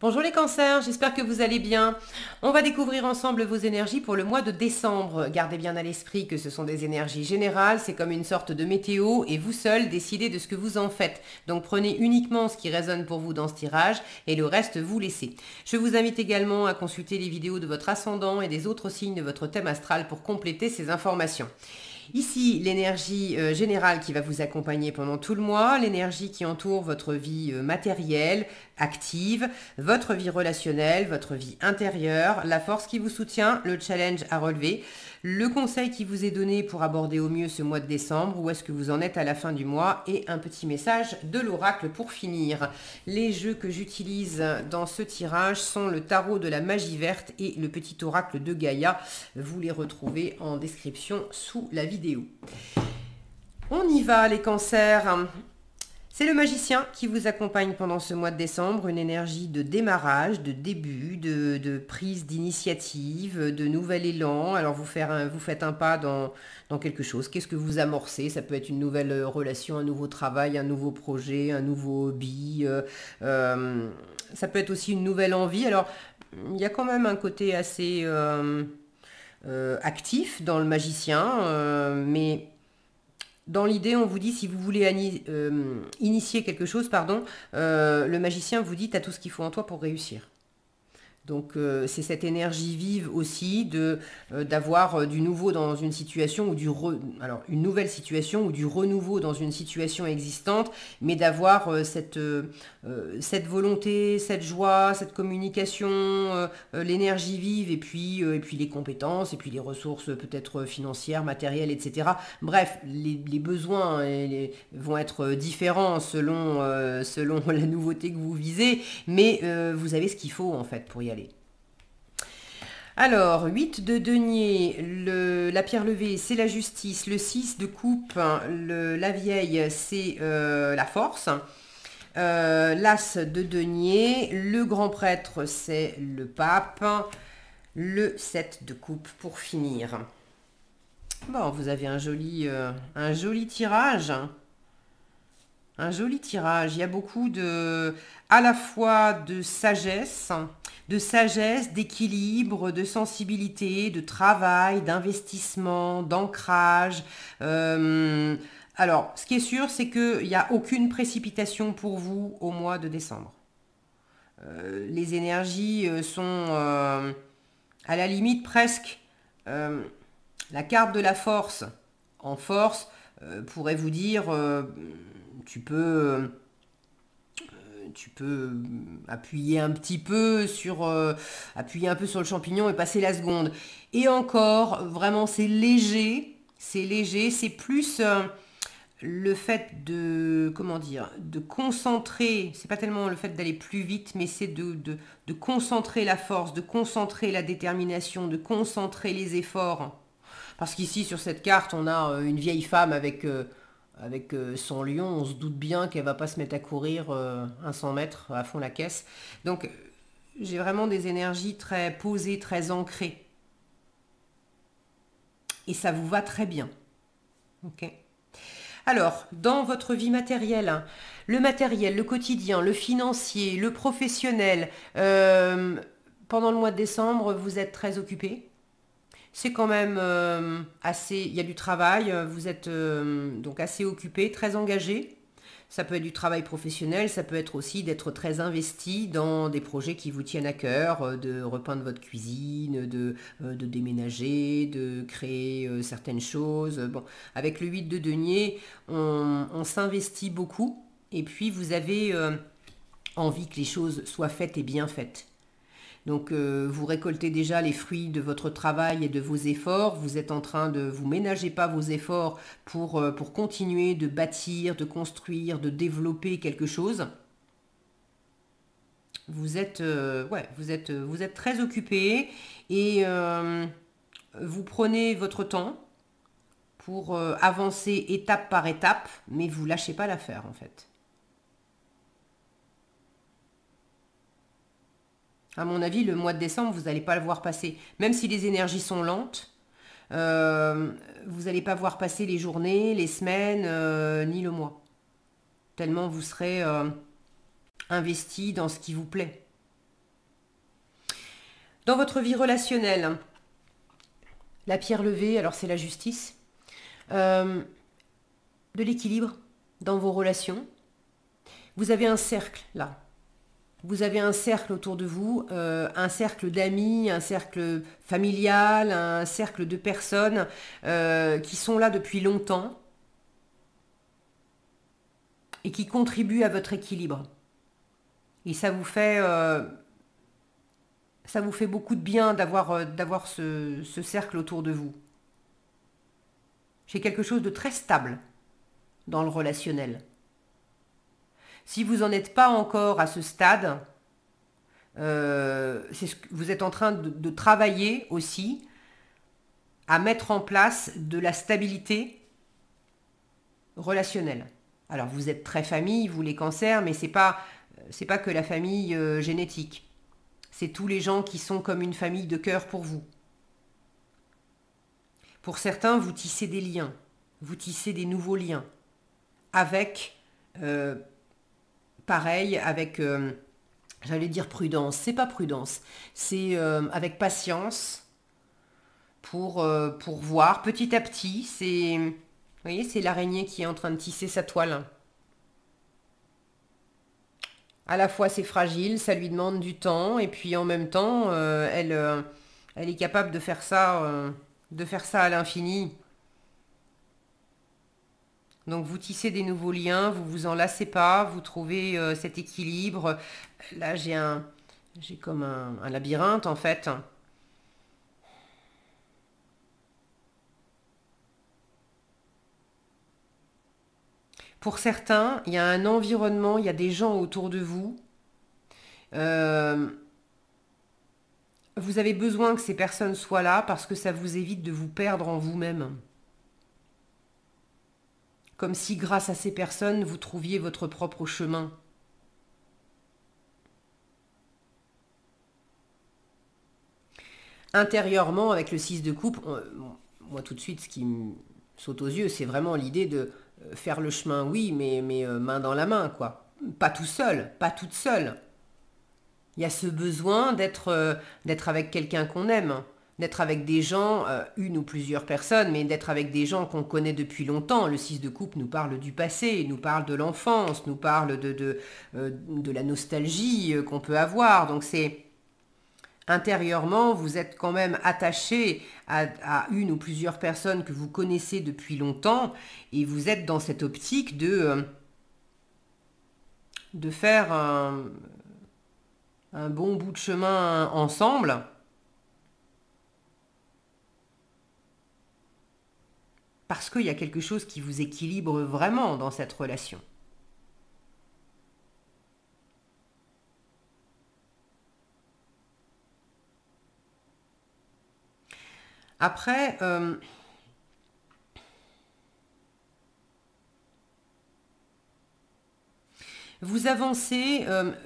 Bonjour les cancers, j'espère que vous allez bien. On va découvrir ensemble vos énergies pour le mois de décembre. Gardez bien à l'esprit que ce sont des énergies générales, c'est comme une sorte de météo et vous seul décidez de ce que vous en faites. Donc prenez uniquement ce qui résonne pour vous dans ce tirage et le reste vous laissez. Je vous invite également à consulter les vidéos de votre ascendant et des autres signes de votre thème astral pour compléter ces informations. Ici, l'énergie générale qui va vous accompagner pendant tout le mois, l'énergie qui entoure votre vie matérielle, active, votre vie relationnelle, votre vie intérieure, la force qui vous soutient, le challenge à relever, le conseil qui vous est donné pour aborder au mieux ce mois de décembre, où est-ce que vous en êtes à la fin du mois, et un petit message de l'oracle pour finir. Les jeux que j'utilise dans ce tirage sont le tarot de la magie verte et le petit oracle de Gaïa. Vous les retrouvez en description sous la vidéo. On y va les cancers. C'est le magicien qui vous accompagne pendant ce mois de décembre, une énergie de démarrage, de début, de prise d'initiative, de nouvel élan. Alors vous faites un pas dans quelque chose. Qu'est-ce que vous amorcez? Ça peut être une nouvelle relation, un nouveau travail, un nouveau projet, un nouveau hobby. Ça peut être aussi une nouvelle envie. Alors il y a quand même un côté assez actif dans le magicien, mais dans l'idée, on vous dit, si vous voulez initier quelque chose, le magicien vous dit, tu as tout ce qu'il faut en toi pour réussir. Donc c'est cette énergie vive aussi d'avoir du nouveau dans une situation ou une nouvelle situation ou du renouveau dans une situation existante, mais d'avoir cette volonté, cette joie, cette communication, l'énergie vive et puis les compétences et puis les ressources peut-être financières, matérielles, etc. Bref, les besoins vont être différents selon la nouveauté que vous visez, mais vous avez ce qu'il faut en fait pour y aller. Alors, 8 de denier, la pierre levée, c'est la justice. Le 6 de coupe, la vieille, c'est la force. L'as de denier, le grand prêtre, c'est le pape. Le 7 de coupe pour finir. Bon, vous avez un joli tirage. Un joli tirage. Il y a beaucoup à la fois de sagesse, d'équilibre, de sensibilité, de travail, d'investissement, d'ancrage. Alors, ce qui est sûr, c'est qu'il n'y a aucune précipitation pour vous au mois de décembre. Les énergies sont à la limite presque la carte de la force. En force, pourrait vous dire, tu peux appuyer un peu sur le champignon et passer la seconde. Et encore, vraiment, c'est léger, c'est plus le fait de concentrer, c'est pas tellement le fait d'aller plus vite, mais c'est de concentrer la force, de concentrer la détermination, de concentrer les efforts. Parce qu'ici, sur cette carte, on a une vieille femme avec son lion, on se doute bien qu'elle va pas se mettre à courir 100 mètres à fond la caisse. Donc j'ai vraiment des énergies très posées, très ancrées. Et ça vous va très bien. Ok. Alors, dans votre vie matérielle, le matériel, le quotidien, le financier, le professionnel, pendant le mois de décembre, vous êtes très occupé. C'est quand même il y a du travail, vous êtes donc assez occupé, très engagé. Ça peut être du travail professionnel, ça peut être aussi d'être très investi dans des projets qui vous tiennent à cœur, de repeindre votre cuisine, de déménager, de créer certaines choses. Bon, avec le 8 de denier, on s'investit beaucoup et puis vous avez envie que les choses soient faites et bien faites. Donc vous récoltez déjà les fruits de votre travail et de vos efforts. Vous êtes en train vous ménagez pas vos efforts pour continuer de bâtir, de construire, de développer quelque chose. Vous êtes très occupé et vous prenez votre temps pour avancer étape par étape, mais vous lâchez pas l'affaire en fait. À mon avis, le mois de décembre, vous n'allez pas le voir passer. Même si les énergies sont lentes, vous n'allez pas voir passer les journées, les semaines, ni le mois. Tellement vous serez investi dans ce qui vous plaît. Dans votre vie relationnelle, la pierre levée, alors c'est la justice, de l'équilibre dans vos relations. Vous avez un cercle là. Vous avez un cercle autour de vous, un cercle d'amis, un cercle familial, un cercle de personnes qui sont là depuis longtemps et qui contribuent à votre équilibre. Et ça vous fait beaucoup de bien d'avoir ce cercle autour de vous. C'est quelque chose de très stable dans le relationnel. Si vous n'en êtes pas encore à ce stade, vous êtes en train de travailler aussi à mettre en place de la stabilité relationnelle. Alors vous êtes très famille, vous les cancers, mais c'est pas que la famille génétique. C'est tous les gens qui sont comme une famille de cœur pour vous. Pour certains, vous tissez des liens, vous tissez des nouveaux liens avec pareil, avec, j'allais dire prudence, c'est pas prudence, c'est avec patience pour voir petit à petit, vous voyez, c'est l'araignée qui est en train de tisser sa toile. À la fois c'est fragile, ça lui demande du temps, et puis en même temps, elle est capable de faire ça à l'infini. Donc vous tissez des nouveaux liens, vous vous en lassez pas, vous trouvez cet équilibre. Là j'ai comme un labyrinthe en fait. Pour certains, il y a un environnement, il y a des gens autour de vous. Vous avez besoin que ces personnes soient là parce que ça vous évite de vous perdre en vous-même. Comme si grâce à ces personnes, vous trouviez votre propre chemin. Intérieurement, avec le 6 de coupe, moi tout de suite, ce qui me saute aux yeux, c'est vraiment l'idée de faire le chemin, oui, mais main dans la main, quoi. Pas tout seul, pas toute seule. Il y a ce besoin d'être avec quelqu'un qu'on aime, d'être avec des gens, une ou plusieurs personnes, mais d'être avec des gens qu'on connaît depuis longtemps. Le 6 de coupe nous parle du passé, nous parle de l'enfance, nous parle de la nostalgie qu'on peut avoir. Donc c'est intérieurement, vous êtes quand même attaché à une ou plusieurs personnes que vous connaissez depuis longtemps et vous êtes dans cette optique de faire un bon bout de chemin ensemble. Parce qu'il y a quelque chose qui vous équilibre vraiment dans cette relation. Après, vous avancez,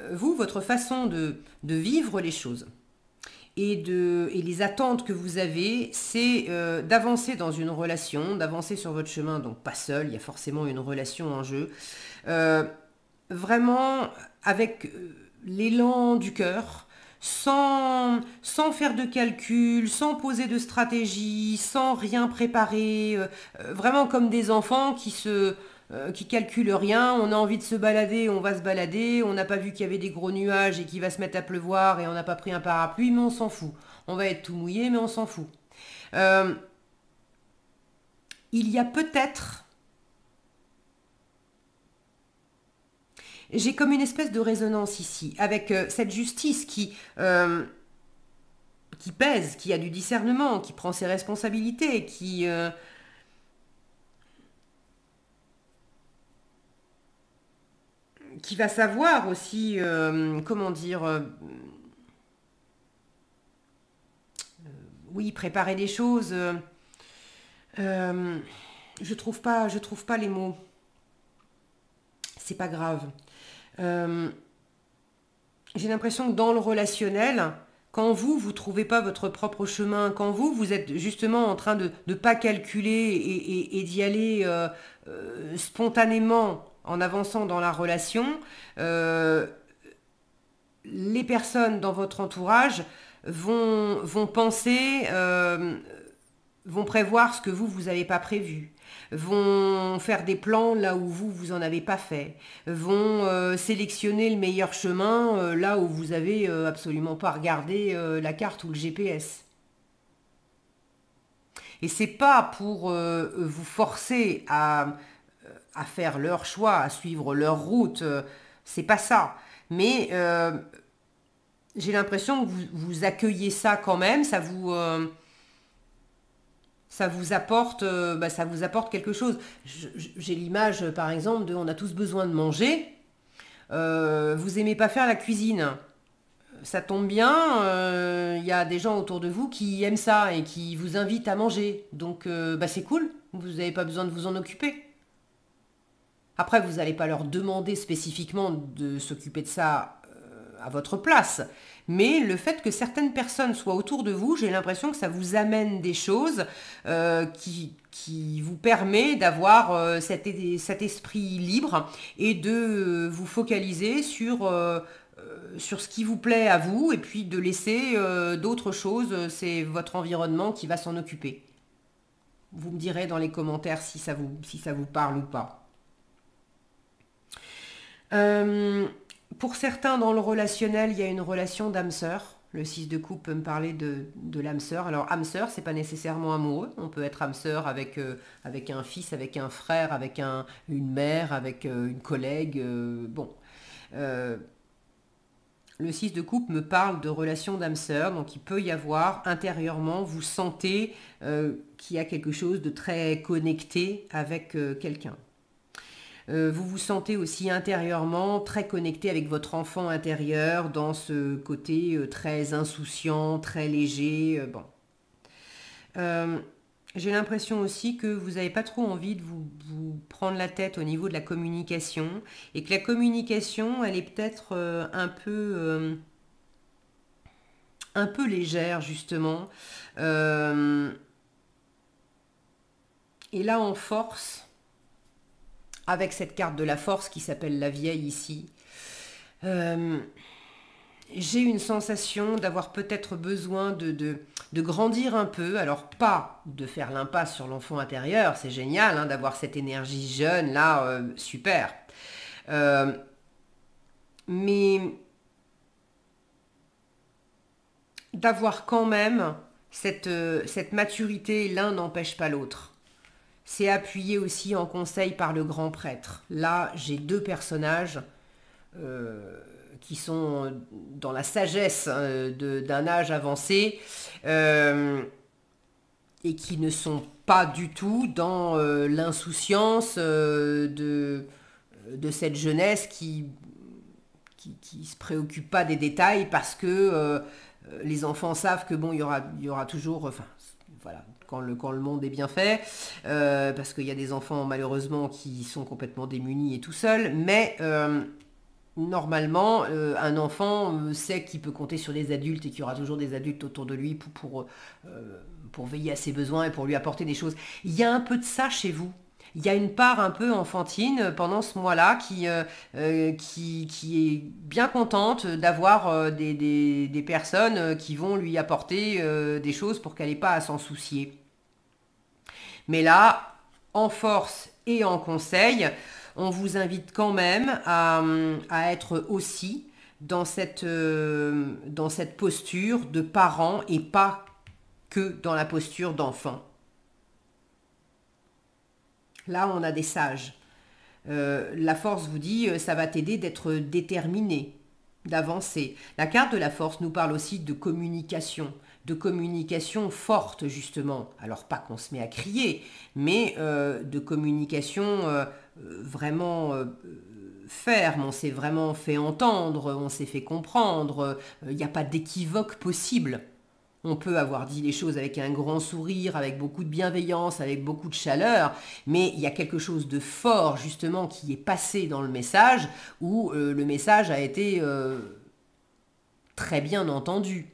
votre façon de vivre les choses et les attentes que vous avez, c'est d'avancer dans une relation, d'avancer sur votre chemin, donc pas seul, il y a forcément une relation en jeu, vraiment avec l'élan du cœur, sans faire de calcul, sans poser de stratégie, sans rien préparer, vraiment comme des enfants qui calculent rien, on a envie de se balader, on va se balader, on n'a pas vu qu'il y avait des gros nuages et qu'il va se mettre à pleuvoir et on n'a pas pris un parapluie, mais on s'en fout. On va être tout mouillé, mais on s'en fout. Il y a peut-être... J'ai comme une espèce de résonance ici, avec cette justice qui pèse, qui a du discernement, qui prend ses responsabilités, qui va savoir aussi, comment dire, oui, préparer des choses. Je trouve pas les mots. C'est pas grave. J'ai l'impression que dans le relationnel, quand vous trouvez pas votre propre chemin, quand vous êtes justement en train de ne pas calculer et d'y aller spontanément en avançant dans la relation, les personnes dans votre entourage vont penser, vont prévoir ce que vous n'avez pas prévu, vont faire des plans là où vous en avez pas fait, vont sélectionner le meilleur chemin là où vous avez absolument pas regardé la carte ou le GPS. Et c'est pas pour vous forcer à faire leur choix, à suivre leur route, c'est pas ça. Mais j'ai l'impression que vous accueillez ça quand même, ça vous apporte quelque chose. J'ai l'image, par exemple, de on a tous besoin de manger. Vous aimez pas faire la cuisine. Ça tombe bien, il y a des gens autour de vous qui aiment ça et qui vous invitent à manger. Donc c'est cool, vous n'avez pas besoin de vous en occuper. Après, vous n'allez pas leur demander spécifiquement de s'occuper de ça à votre place. Mais le fait que certaines personnes soient autour de vous, j'ai l'impression que ça vous amène des choses qui vous permet d'avoir cet esprit libre et de vous focaliser sur ce qui vous plaît à vous et puis de laisser d'autres choses, c'est votre environnement qui va s'en occuper. Vous me direz dans les commentaires si ça vous parle ou pas. Pour certains dans le relationnel, il y a une relation d'âme-sœur. Le 6 de coupe peut me parler de l'âme sœur. Alors âme-sœur, c'est pas nécessairement amoureux. On peut être âme-sœur avec un fils, avec un frère, avec une mère, avec une collègue. Le 6 de coupe me parle de relation d'âme-sœur, donc il peut y avoir intérieurement, vous sentez qu'il y a quelque chose de très connecté avec quelqu'un. Vous vous sentez aussi intérieurement très connecté avec votre enfant intérieur dans ce côté très insouciant, très léger. J'ai l'impression aussi que vous n'avez pas trop envie de vous prendre la tête au niveau de la communication et que la communication, elle est peut-être un peu légère justement. Et là, en force, avec cette carte de la force qui s'appelle la vieille ici, j'ai une sensation d'avoir peut-être besoin de grandir un peu. Alors pas de faire l'impasse sur l'enfant intérieur, c'est génial hein, d'avoir cette énergie jeune là, super. Mais d'avoir quand même cette maturité, l'un n'empêche pas l'autre. C'est appuyé aussi en conseil par le grand prêtre. Là, j'ai deux personnages qui sont dans la sagesse d'un âge avancé et qui ne sont pas du tout dans l'insouciance de cette jeunesse qui se préoccupe pas des détails parce que les enfants savent que bon, il y aura toujours, enfin, voilà, quand le monde est bien fait, parce qu'il y a des enfants malheureusement qui sont complètement démunis et tout seuls, mais normalement, un enfant sait qu'il peut compter sur des adultes et qu'il y aura toujours des adultes autour de lui pour veiller à ses besoins et pour lui apporter des choses. Il y a un peu de ça chez vous. Il y a une part un peu enfantine pendant ce mois-là qui est bien contente d'avoir des personnes qui vont lui apporter des choses pour qu'elle n'ait pas à s'en soucier. Mais là, en force et en conseil, on vous invite quand même à être aussi dans cette posture de parent et pas que dans la posture d'enfant. Là, on a des sages. La force vous dit, ça va t'aider d'être déterminé, d'avancer. La carte de la force nous parle aussi de communication forte justement. Alors pas qu'on se met à crier, mais de communication vraiment ferme. On s'est vraiment fait entendre, on s'est fait comprendre. Il n'y a pas d'équivoque possible. On peut avoir dit les choses avec un grand sourire, avec beaucoup de bienveillance, avec beaucoup de chaleur, mais il y a quelque chose de fort justement qui est passé dans le message, où le message a été très bien entendu.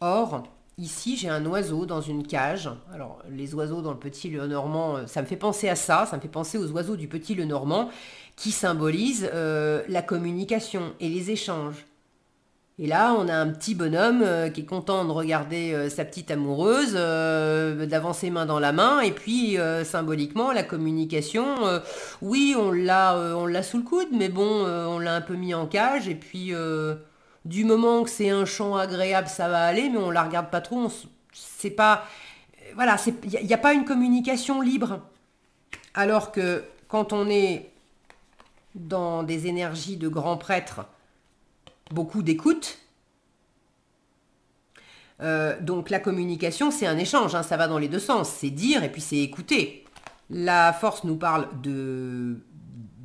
Or, ici j'ai un oiseau dans une cage. Alors les oiseaux dans le Petit Lenormand, ça me fait penser à ça, ça me fait penser aux oiseaux du Petit Lenormand qui symbolisent la communication et les échanges. Et là, on a un petit bonhomme qui est content de regarder sa petite amoureuse, d'avancer main dans la main, et puis symboliquement, la communication, oui, on l'a sous le coude, mais bon, on l'a un peu mis en cage, et puis du moment que c'est un chant agréable, ça va aller, mais on la regarde pas trop, c'est pas, voilà, il n'y a pas une communication libre. Alors que quand on est dans des énergies de grands prêtres, beaucoup d'écoute. Donc la communication, c'est un échange, hein, ça va dans les deux sens. C'est dire et puis c'est écouter. La force nous parle de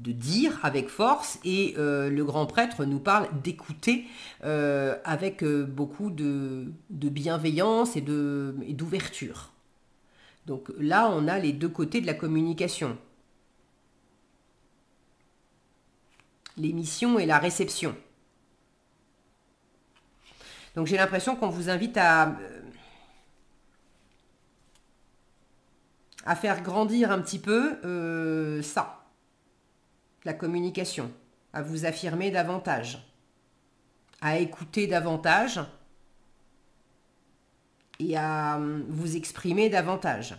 dire avec force et le grand prêtre nous parle d'écouter avec beaucoup de bienveillance et d'ouverture. Donc là, on a les deux côtés de la communication. L'émission et la réception. Donc j'ai l'impression qu'on vous invite à faire grandir un petit peu ça, la communication, à vous affirmer davantage, à écouter davantage et à vous exprimer davantage,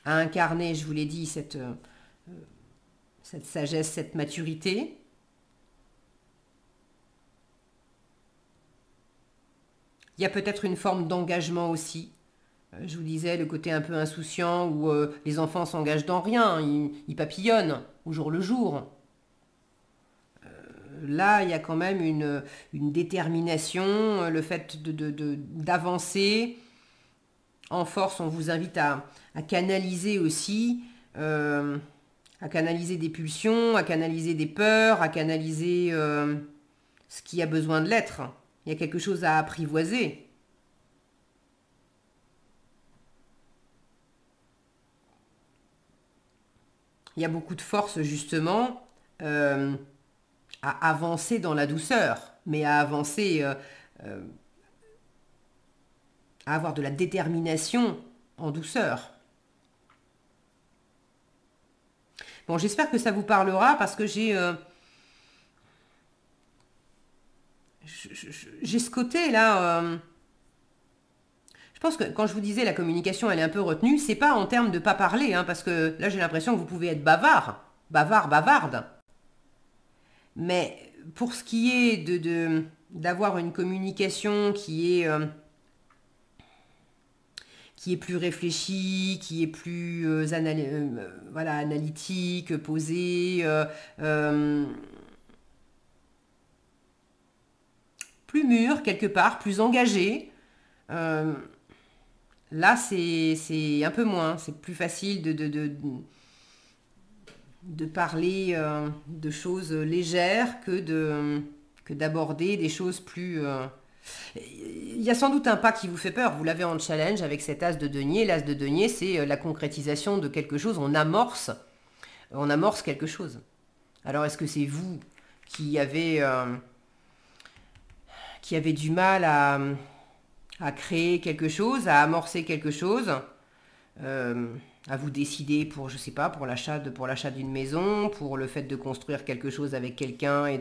à incarner, je vous l'ai dit, cette sagesse, cette maturité. Il y a peut-être une forme d'engagement aussi. Je vous disais, le côté un peu insouciant où les enfants s'engagent dans rien, ils papillonnent au jour le jour. Là, il y a quand même une détermination, le fait d'avancer. En force, on vous invite à canaliser aussi, à canaliser des pulsions, à canaliser des peurs, à canaliser ce qui a besoin de l'être. Il y a quelque chose à apprivoiser. Il y a beaucoup de force justement à avancer dans la douceur, mais à avancer, à avoir de la détermination en douceur. Bon, j'espère que ça vous parlera parce que j'ai ce côté là. Je pense que quand je vous disais la communication elle est un peu retenue, c'est pas en termes de pas parler, hein, parce que là j'ai l'impression que vous pouvez être bavarde. Mais pour ce qui est d'avoir une communication qui est plus réfléchie, qui est plus voilà, analytique, posée, plus mûre quelque part, plus engagée. Là, c'est un peu moins. C'est plus facile de parler de choses légères que d'aborder des choses plus... Il y a sans doute un pas qui vous fait peur. Vous l'avez en challenge avec cet as de denier. L'as de denier, c'est la concrétisation de quelque chose. On amorce quelque chose. Alors, est-ce que c'est vous qui avez du mal à créer quelque chose, à amorcer quelque chose, à vous décider pour, je sais pas, pour l'achat d'une maison, pour le fait de construire quelque chose avec quelqu'un et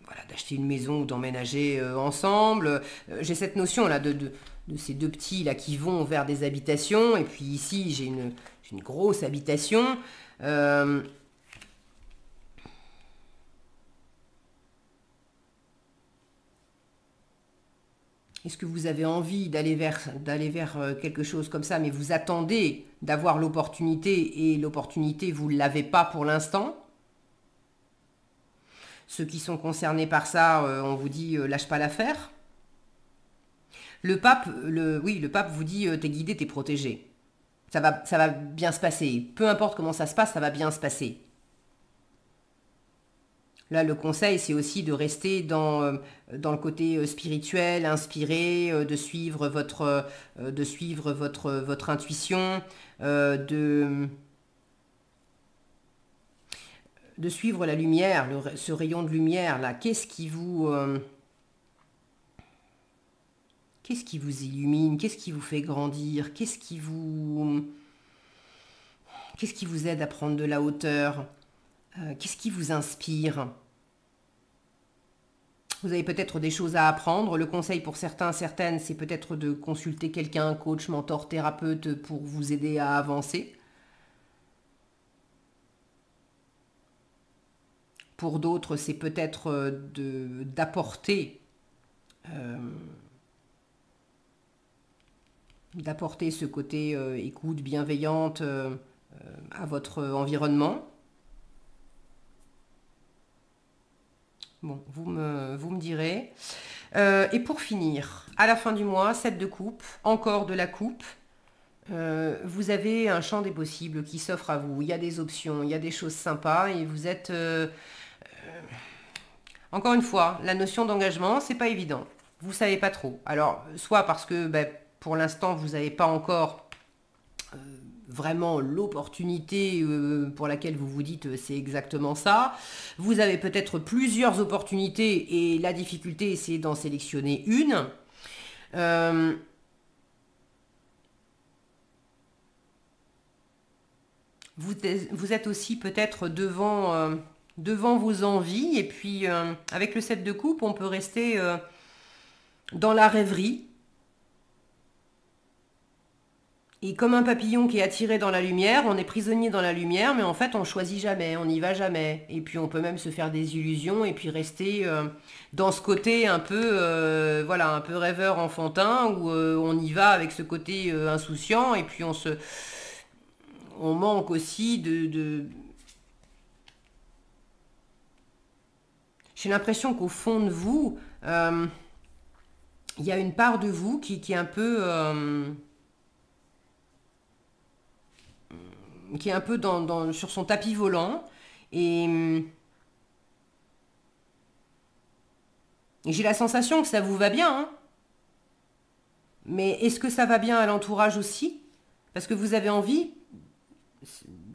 voilà, d'acheter une maison ou d'emménager ensemble. J'ai cette notion là de ces deux petits là qui vont vers des habitations et puis ici j'ai une grosse habitation. Est-ce que vous avez envie d'aller vers quelque chose comme ça, mais vous attendez d'avoir l'opportunité et l'opportunité, vous ne l'avez pas pour l'instant? Ceux qui sont concernés par ça, on vous dit lâche pas l'affaire. Le pape, le pape vous dit t'es guidé, t'es protégé. Ça va bien se passer. Peu importe comment ça se passe, ça va bien se passer. Là, le conseil, c'est aussi de rester dans le côté spirituel, inspiré, de suivre votre intuition, de suivre la lumière, ce rayon de lumière là. Qu'est-ce qui vous illumine? Qu'est-ce qui vous fait grandir? Qu'est-ce qui vous aide à prendre de la hauteur? Qu'est-ce qui vous inspire? Vous avez peut-être des choses à apprendre. Le conseil pour certains, certaines, c'est peut-être de consulter quelqu'un, coach, mentor, thérapeute, pour vous aider à avancer. Pour d'autres, c'est peut-être d'apporter ce côté écoute bienveillante à votre environnement. Bon, vous me direz. Et pour finir, à la fin du mois, 7 de coupe, encore de la coupe. Vous avez un champ des possibles qui s'offre à vous. Il y a des options, il y a des choses sympas et vous êtes... encore une fois, la notion d'engagement, c'est pas évident. Vous savez pas trop. Alors, soit parce que pour l'instant, vous n'avez pas encore vraiment l'opportunité pour laquelle vous vous dites c'est exactement ça. Vous avez peut-être plusieurs opportunités et la difficulté, c'est d'en sélectionner une. Vous êtes aussi peut-être devant vos envies et puis avec le 7 de coupe, on peut rester dans la rêverie. Et comme un papillon qui est attiré dans la lumière, on est prisonnier dans la lumière, mais en fait on choisit jamais, on n'y va jamais. Et puis on peut même se faire des illusions et puis rester dans ce côté un peu, voilà, un peu rêveur enfantin où on y va avec ce côté insouciant et puis on manque aussi J'ai l'impression qu'au fond de vous, il y a une part de vous qui est un peu... qui est un peu sur son tapis volant. Et j'ai la sensation que ça vous va bien. Hein. Mais est-ce que ça va bien à l'entourage aussi? Parce que vous avez envie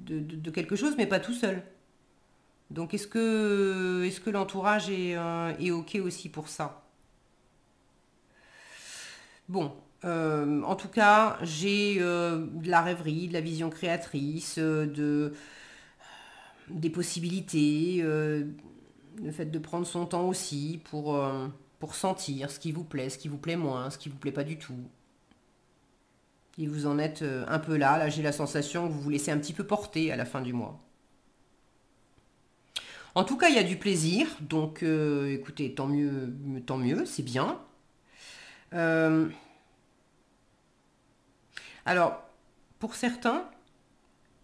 de quelque chose, mais pas tout seul. Donc est-ce que l'entourage est OK aussi pour ça? Bon, en tout cas, j'ai de la rêverie, de la vision créatrice, des possibilités, le fait de prendre son temps aussi pour sentir ce qui vous plaît moins, ce qui vous plaît pas du tout. Et vous en êtes un peu là. Là, j'ai la sensation que vous vous laissez un petit peu porter à la fin du mois. En tout cas, il y a du plaisir. Donc, écoutez, tant mieux, c'est bien. Alors, pour certains,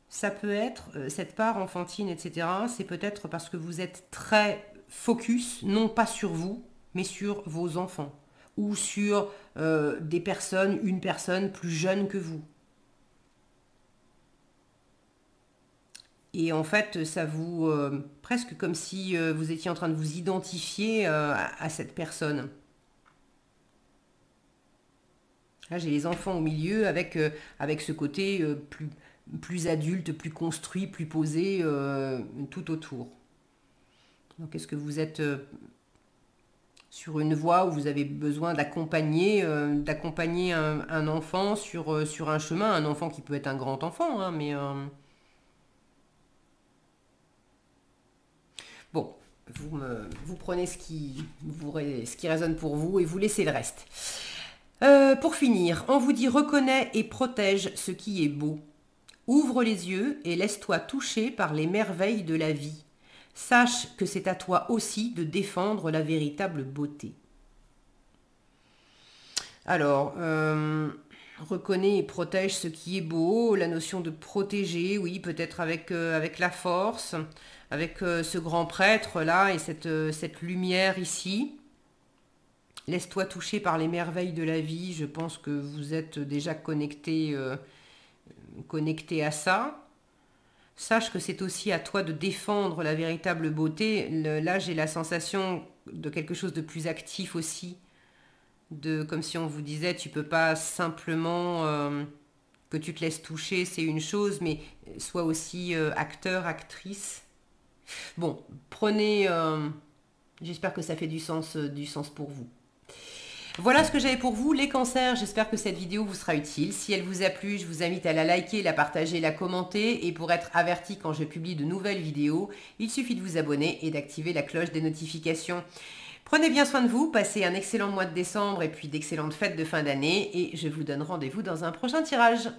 ça peut être, cette part enfantine, etc., c'est peut-être parce que vous êtes très focus, non pas sur vous, mais sur vos enfants. Ou sur une personne plus jeune que vous. Et en fait, ça vous... presque comme si vous étiez en train de vous identifier à cette personne. Là, j'ai les enfants au milieu avec ce côté plus adulte, plus construit, plus posé tout autour. Donc, est-ce que vous êtes sur une voie où vous avez besoin d'accompagner un enfant sur un chemin, un enfant qui peut être un grand enfant, hein, mais... Bon, vous prenez ce qui résonne pour vous et vous laissez le reste. Pour finir, on vous dit reconnais et protège ce qui est beau. Ouvre les yeux et laisse-toi toucher par les merveilles de la vie. Sache que c'est à toi aussi de défendre la véritable beauté. Alors, reconnais et protège ce qui est beau, la notion de protéger, oui, peut-être avec la force, avec ce grand prêtre là et cette lumière ici. Laisse-toi toucher par les merveilles de la vie, je pense que vous êtes déjà connecté à ça. Sache que c'est aussi à toi de défendre la véritable beauté. Là, j'ai la sensation de quelque chose de plus actif aussi. Comme si on vous disait, tu peux pas simplement que tu te laisses toucher, c'est une chose, mais sois aussi acteur, actrice. Bon, prenez... j'espère que ça fait du sens pour vous. Voilà ce que j'avais pour vous, les cancers. J'espère que cette vidéo vous sera utile. Si elle vous a plu, je vous invite à la liker, la partager, la commenter. Et pour être averti quand je publie de nouvelles vidéos, il suffit de vous abonner et d'activer la cloche des notifications. Prenez bien soin de vous, passez un excellent mois de décembre et puis d'excellentes fêtes de fin d'année. Et je vous donne rendez-vous dans un prochain tirage.